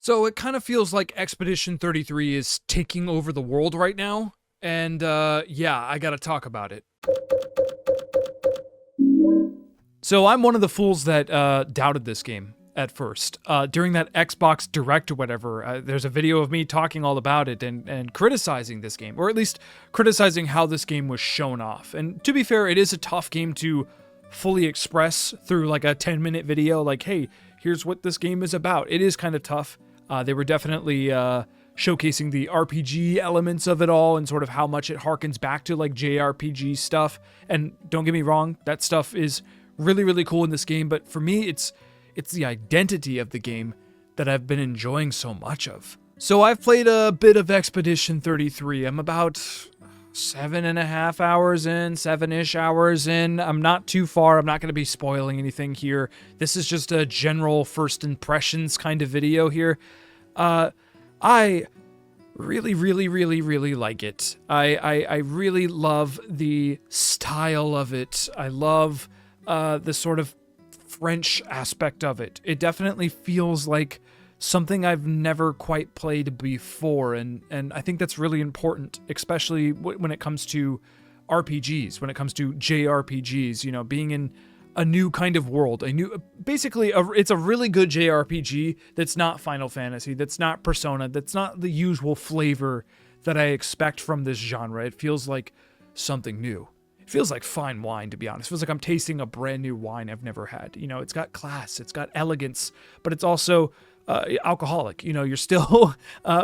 So it kind of feels like Expedition 33 is taking over the world right now. And yeah, I gotta talk about it. So I'm one of the fools that doubted this game at first. During that Xbox Direct or whatever, there's a video of me talking all about it and criticizing this game, or at least criticizing how this game was shown off. And to be fair, it is a tough game to fully express through like a 10-minute video, like, hey, here's what this game is about. It is kind of tough. They were definitely showcasing the RPG elements of it all and sort of how much it harkens back to like JRPG stuff. And don't get me wrong, that stuff is really, really cool in this game. But for me, it's the identity of the game that I've been enjoying so much of. So I've played a bit of Expedition 33. I'm about 7.5 hours in, 7-ish hours in. I'm not too far. I'm not going to be spoiling anything here. This is just a general first impressions kind of video here. I really, really, really, really like it. I really love the style of it. I love the sort of French aspect of it. It definitely feels like something I've never quite played before, and I think that's really important, especially when it comes to RPGs, when it comes to JRPGs, you know, being in a new kind of world, it's a really good JRPG that's not Final Fantasy, that's not Persona, that's not the usual flavor that I expect from this genre. It feels like something new. It feels like fine wine, to be honest. It feels like I'm tasting a brand new wine I've never had. You know, it's got class, it's got elegance, but it's also alcoholic. You know, you're still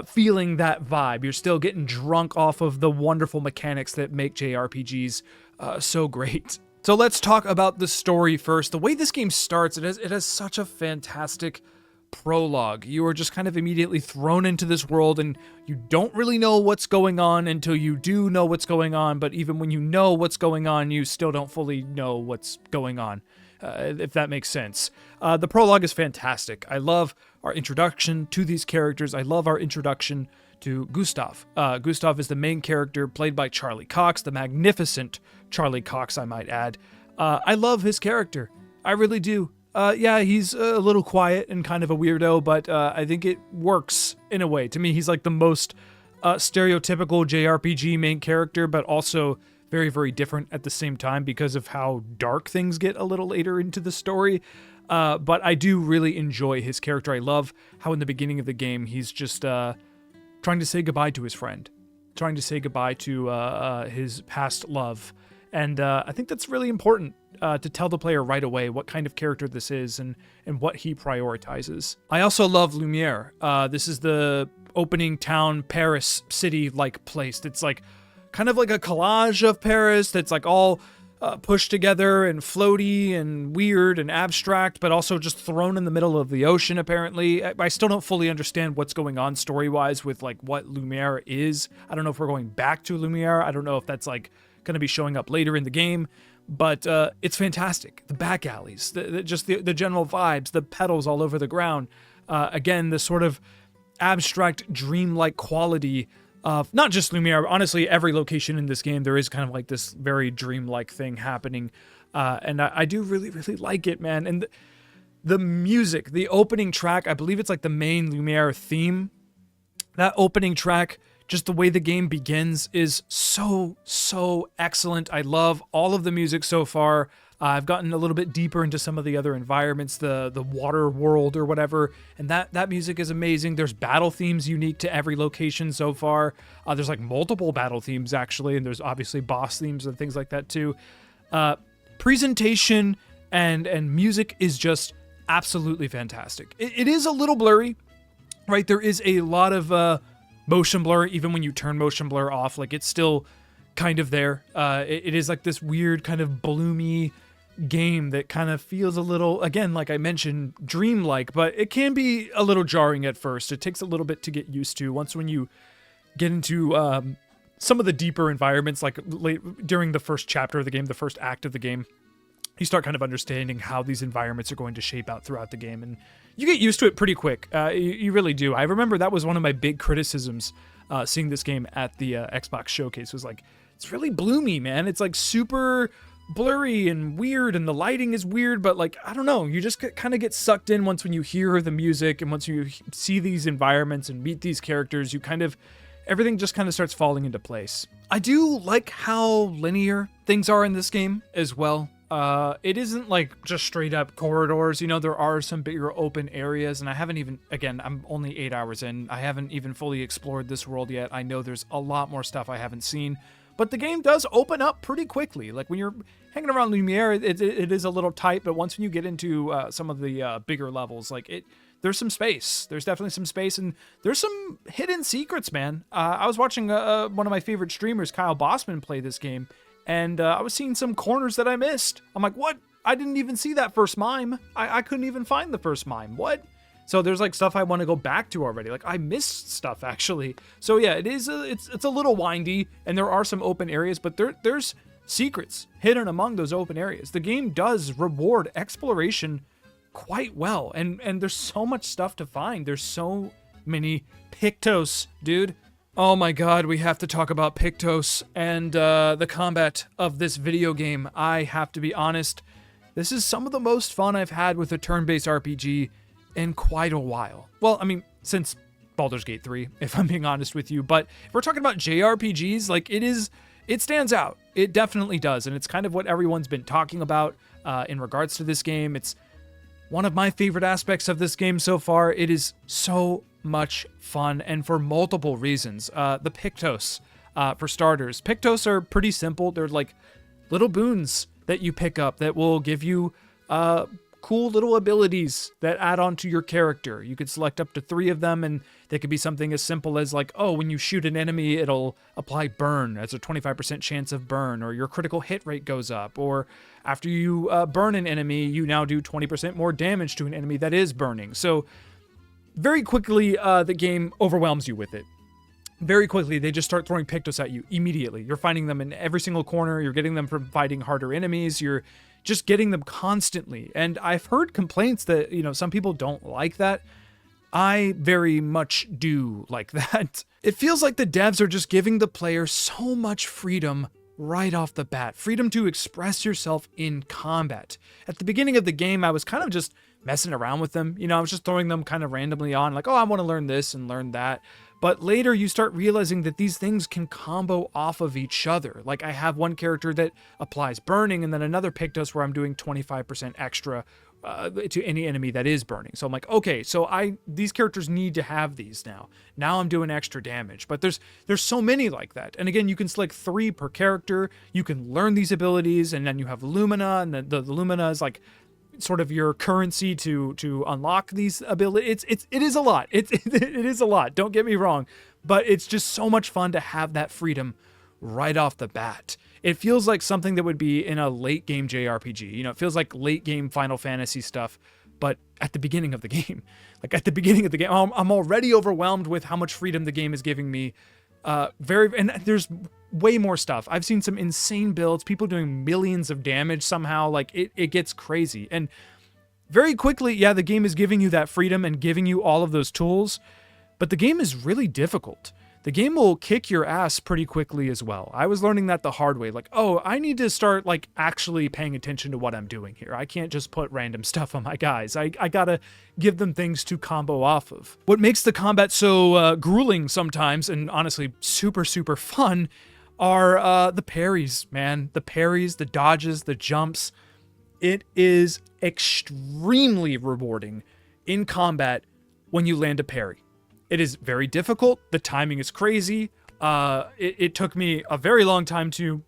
feeling that vibe. You're still getting drunk off of the wonderful mechanics that make JRPGs so great. So let's talk about the story first. The way this game starts, it has such a fantastic prologue. You are just kind of immediately thrown into this world, and you don't really know what's going on until you do know what's going on. But even when you know what's going on, you still don't fully know what's going on, if that makes sense. The prologue is fantastic. I love our introduction to these characters. I love our introduction to Gustav. Gustav is the main character, played by Charlie Cox, the magnificent Charlie Cox, I might add. I love his character. I really do. Yeah, he's a little quiet and kind of a weirdo, but I think it works in a way. To me, he's like the most stereotypical JRPG main character, but also very, very different at the same time because of how dark things get a little later into the story. But I do really enjoy his character. I love how in the beginning of the game, he's just trying to say goodbye to his friend, trying to say goodbye to his past love. And I think that's really important to tell the player right away what kind of character this is and what he prioritizes. I also love Lumiere. This is the opening town, Paris city-like place. It's like kind of like a collage of Paris that's like all pushed together and floaty and weird and abstract, but also just thrown in the middle of the ocean, apparently. I still don't fully understand what's going on story-wise with like what Lumiere is. I don't know if we're going back to Lumiere. I don't know if that's like going to be showing up later in the game, but it's fantastic. The back alleys, just the general vibes, the petals all over the ground. Again, the sort of abstract, dreamlike quality of not just Lumiere. Honestly, every location in this game, there is kind of like this very dreamlike thing happening. And I do really, really like it, man. And the music, the opening track, I believe it's like the main Lumiere theme. That opening track, just the way the game begins, is so, so excellent. I love all of the music so far. I've gotten a little bit deeper into some of the other environments, the water world or whatever, and that music is amazing. There's battle themes unique to every location so far. There's like multiple battle themes, actually, and there's obviously boss themes and things like that too. Presentation and music is just absolutely fantastic. It is a little blurry, right? There is a lot of motion blur, even when you turn motion blur off. Like, it's still kind of there. It is like this weird kind of bloomy game that kind of feels a little, again, like I mentioned, dreamlike, but it can be a little jarring at first. It takes a little bit to get used to. When you get into some of the deeper environments, like during the first chapter of the game, the first act of the game, you start kind of understanding how these environments are going to shape out throughout the game, and you get used to it pretty quick. You really do. I remember that was one of my big criticisms seeing this game at the Xbox showcase, was like, it's really bloomy, man. It's like super blurry and weird, and the lighting is weird, but like, I don't know, you just kind of get sucked in once when you hear the music, and once you see these environments and meet these characters, you kind of, everything just kind of starts falling into place. I do like how linear things are in this game as well. It isn't like just straight up corridors, you know, there are some bigger open areas, and I haven't even, again, I'm only 8 hours in, I haven't even fully explored this world yet. I know there's a lot more stuff I haven't seen, but the game does open up pretty quickly. Like when you're hanging around Lumiere, it is a little tight, but once when you get into some of the bigger levels, like there's some space. There's definitely some space, and there's some hidden secrets, man. I was watching one of my favorite streamers, Kyle Bossman, play this game, and I was seeing some corners that I missed. I'm like, what? I didn't even see that first mime. I couldn't even find the first mime. What? So there's like stuff I want to go back to already. Like I missed stuff actually. So yeah, it's a little windy, and there are some open areas, but there's secrets hidden among those open areas. The game does reward exploration quite well, and there's so much stuff to find. There's so many Pictos, dude. Oh my god, we have to talk about Pictos and the combat of this video game. I have to be honest, this is some of the most fun I've had with a turn-based RPG in quite a while. Well, I mean, since Baldur's Gate 3, if I'm being honest with you, but if we're talking about JRPGs, like it stands out. It definitely does, and it's kind of what everyone's been talking about in regards to this game. It's one of my favorite aspects of this game so far. It is so much fun, and for multiple reasons. The Pictos, for starters. Pictos are pretty simple. They're like little boons that you pick up that will give you cool little abilities that add on to your character. You could select up to 3 of them, and they could be something as simple as like, oh, when you shoot an enemy, it'll apply burn as a 25% chance of burn, or your critical hit rate goes up, or after you burn an enemy, you now do 20% more damage to an enemy that is burning. So very quickly, the game overwhelms you with it. Very quickly, they just start throwing Pictos at you immediately. You're finding them in every single corner. You're getting them from fighting harder enemies. You're just getting them constantly. And I've heard complaints that, you know, some people don't like that. I very much do like that. It feels like the devs are just giving the player so much freedom right off the bat. Freedom to express yourself in combat. At the beginning of the game, I was kind of just messing around with them. You know, I was just throwing them kind of randomly on, like, oh, I want to learn this and learn that. But later you start realizing that these things can combo off of each other. Like I have one character that applies burning, and then another Pictos where I'm doing 25% extra to any enemy that is burning. So I'm like, okay, so these characters need to have these now. Now I'm doing extra damage. But there's so many like that. And again, you can select 3 per character. You can learn these abilities, and then you have Lumina, and the Lumina is like sort of your currency to unlock these abilities. It is a lot. It is a lot. Don't get me wrong, but it's just so much fun to have that freedom right off the bat. It feels like something that would be in a late game JRPG. You know, it feels like late game Final Fantasy stuff, but at the beginning of the game. Like at the beginning of the game, I'm already overwhelmed with how much freedom the game is giving me. And there's way more stuff. I've seen some insane builds, people doing millions of damage somehow. Like it gets crazy. And very quickly, yeah, the game is giving you that freedom and giving you all of those tools, but the game is really difficult. The game will kick your ass pretty quickly as well. I was learning that the hard way. Like, oh, I need to start like actually paying attention to what I'm doing here. I can't just put random stuff on my guys. I gotta give them things to combo off of. What makes the combat so grueling sometimes, and honestly super, super fun, are the parries, man. The parries, the dodges, the jumps. It is extremely rewarding in combat when you land a parry. It is very difficult. The timing is crazy. It took me a very long time to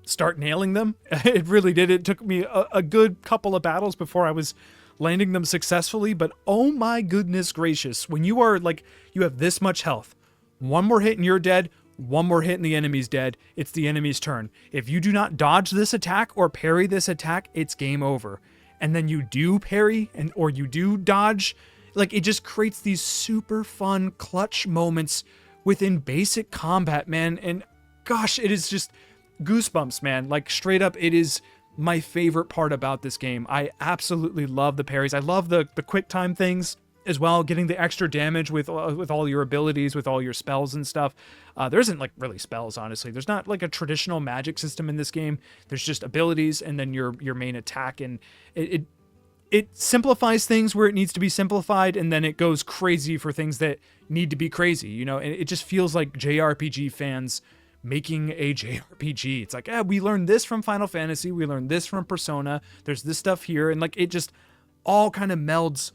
start nailing them. It really did. It took me a good couple of battles before I was landing them successfully. But oh my goodness gracious, when you are like, you have this much health, one more hit and you're dead, one more hit and the enemy's dead, it's the enemy's turn. If you do not dodge this attack or parry this attack, it's game over. And then you do parry or you do dodge, like it just creates these super fun clutch moments within basic combat, man. And gosh, it is just goosebumps, man. Like straight up, it is my favorite part about this game. I absolutely love the parries. I love the quick time things. as well, getting the extra damage with all your abilities, with all your spells and stuff. There isn't like really spells, honestly. There's not like a traditional magic system in this game. There's just abilities and then your main attack, and it simplifies things where it needs to be simplified, and then it goes crazy for things that need to be crazy, you know. And it just feels like JRPG fans making a JRPG. It's like, we learned this from Final Fantasy, we learned this from Persona, there's this stuff here, and like it just all kind of melds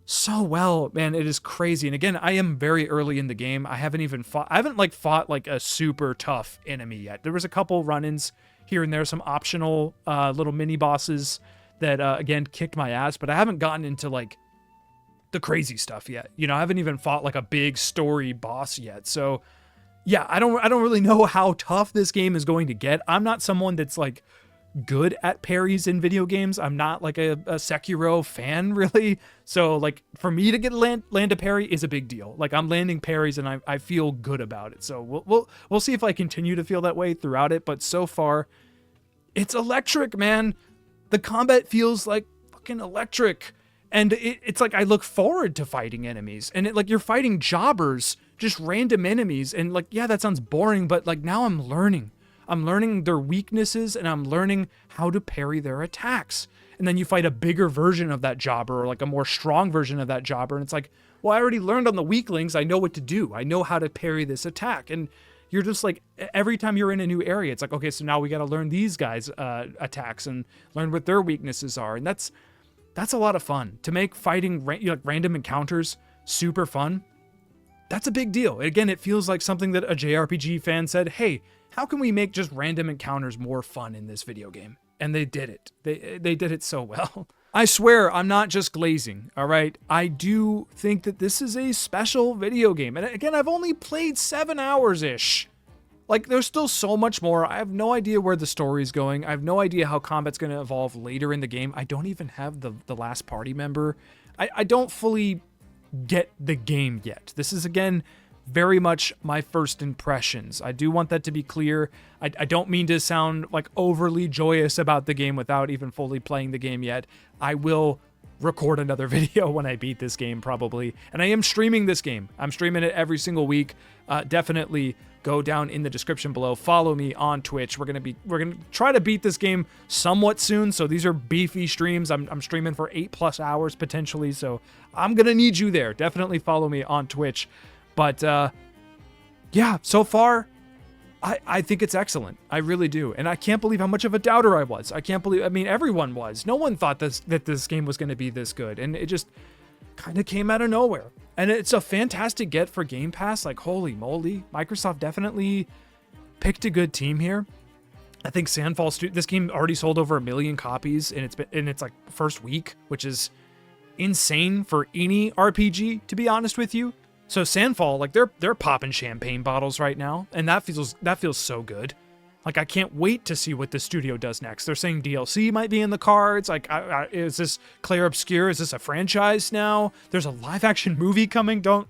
so well, man. It is crazy. And again, I am very early in the game. I haven't fought like a super tough enemy yet. There was a couple run-ins here and there, some optional little mini bosses that again kicked my ass, but I haven't gotten into like the crazy stuff yet. You know, I haven't even fought like a big story boss yet. So yeah, I don't really know how tough this game is going to get. I'm not someone that's like good at parries in video games. I'm not like a Sekiro fan, really. So like for me to get land a parry is a big deal. Like I'm landing parries and I feel good about it. So we'll see if I continue to feel that way throughout it. But so far, it's electric, man. The combat feels like fucking electric. And it's like I look forward to fighting enemies. And like you're fighting jobbers, just random enemies. And like, yeah, that sounds boring, but like now I'm learning. I'm learning their weaknesses, and I'm learning how to parry their attacks. And then you fight a bigger version of that jobber, or like a more strong version of that jobber. And it's like, well, I already learned on the weaklings. I know what to do. I know how to parry this attack. And you're just like, every time you're in a new area, it's like, okay, so now we got to learn these guys' attacks and learn what their weaknesses are. And that's a lot of fun. To make fighting random encounters super fun, that's a big deal. Again, it feels like something that a JRPG fan said, hey, how can we make just random encounters more fun in this video game? And they did it. They did it so well. I swear, I'm not just glazing, all right? I do think that this is a special video game. And again, I've only played 7 hours-ish. Like, there's still so much more. I have no idea where the story's going. I have no idea how combat's going to evolve later in the game. I don't even have the last party member. I don't fully get the game yet. This is, again, very much my first impressions. I do want that to be clear. I don't mean to sound like overly joyous about the game without even fully playing the game yet. I will record another video when I beat this game probably. And I am streaming this game. I'm streaming it every single week. Definitely go down in the description below. Follow me on Twitch. We're gonna try to beat this game somewhat soon. So these are beefy streams. I'm streaming for 8+ hours potentially. So I'm gonna need you there. Definitely follow me on Twitch. But yeah, so far, I think it's excellent. I really do. And I can't believe how much of a doubter I was. I mean, everyone was. No one thought that this game was going to be this good. And it just kind of came out of nowhere. And it's a fantastic get for Game Pass. Like, holy moly. Microsoft definitely picked a good team here. I think this game already sold over 1 million copies in its like first week, which is insane for any RPG, to be honest with you. So Sandfall, like they're popping champagne bottles right now, and that feels so good. Like I can't wait to see what the studio does next. They're saying DLC might be in the cards. Like, is this Clair Obscur? Is this a franchise now? There's a live action movie coming. Don't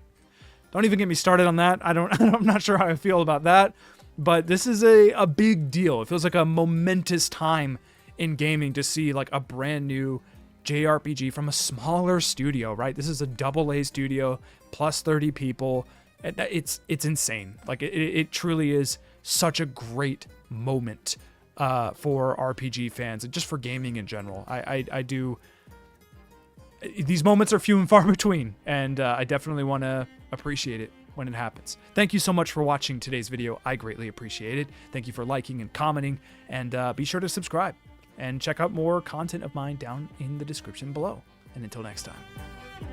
even get me started on that. I'm not sure how I feel about that. But this is a big deal. It feels like a momentous time in gaming to see like a brand new JRPG from a smaller studio, right? This is a AA studio, plus 30 people. It's insane. Like it truly is such a great moment for RPG fans and just for gaming in general. I do. These moments are few and far between, and I definitely want to appreciate it when it happens. Thank you so much for watching today's video. I greatly appreciate it. Thank you for liking and commenting, and be sure to subscribe and check out more content of mine down in the description below. And until next time,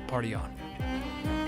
party on.